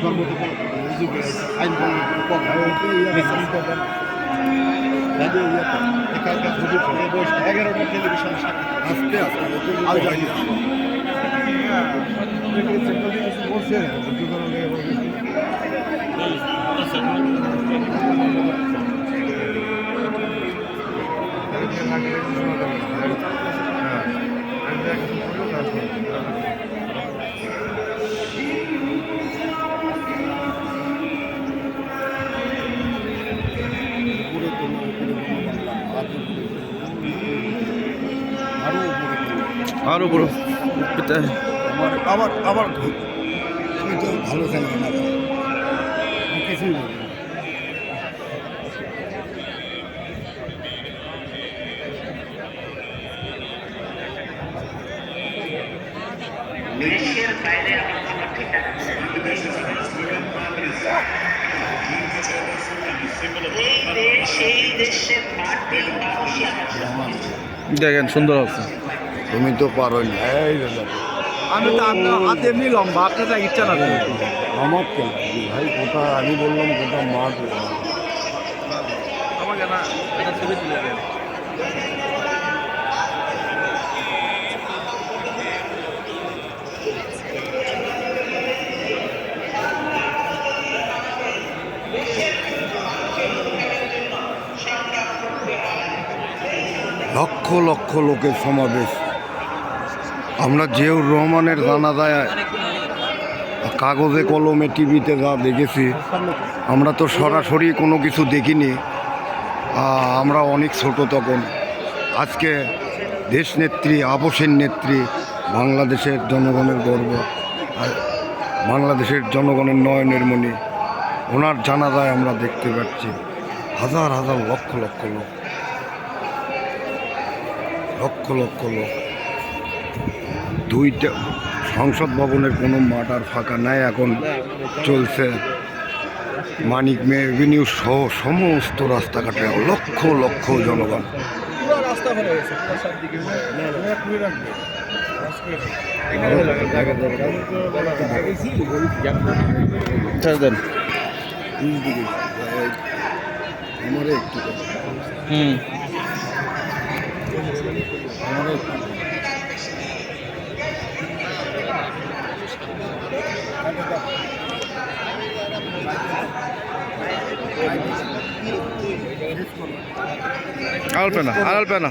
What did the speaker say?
ধর্ম থেকে আইন এখানকার 11টা টেলিভিশন আসতে আসতে বলছে আরো বড় আবার আবার আমি তো ভালো জানি না কিছুই বলি না। দেশের বাইরে আমার কোনো ঠিকানা নেই। এই দেশ এই দেশের মাটি মানুষই আমার দেখেন সুন্দর আছে। তুমি তো পারো না আমি তো আপনার হাতে এমনি লম্বা, আপনার তো ইচ্ছা না আমার কেন ভাই কোথা আমি বললাম কোথা মাঠ আমাকে না এটা ছবি তুলে দেন। লক্ষ লক্ষ লোকের সমাবেশ। আমরা জিয়াউর রহমানের জানাজায় কাগজে কলমে টিভিতে যা দেখেছি, আমরা তো সরাসরি কোনো কিছু দেখিনি। আমরা অনেক ছোট তখন। আজকে দেশনেত্রী, আপসের নেত্রী, বাংলাদেশের জনগণের গর্ব, আর বাংলাদেশের জনগণের নয়নের মণি, ওনার জানাজায় আমরা দেখতে পাচ্ছি হাজার হাজার লক্ষ লক্ষ লোক, লক্ষ লক্ষ লোক। দুইটা সংসদ ভবনের কোনো মাঠ আর ফাঁকা নাই। এখন চলছে মানিক মে এভিনিউ সহ সমস্ত রাস্তাঘাটে লক্ষ লক্ষ জনগণ। আলপে না।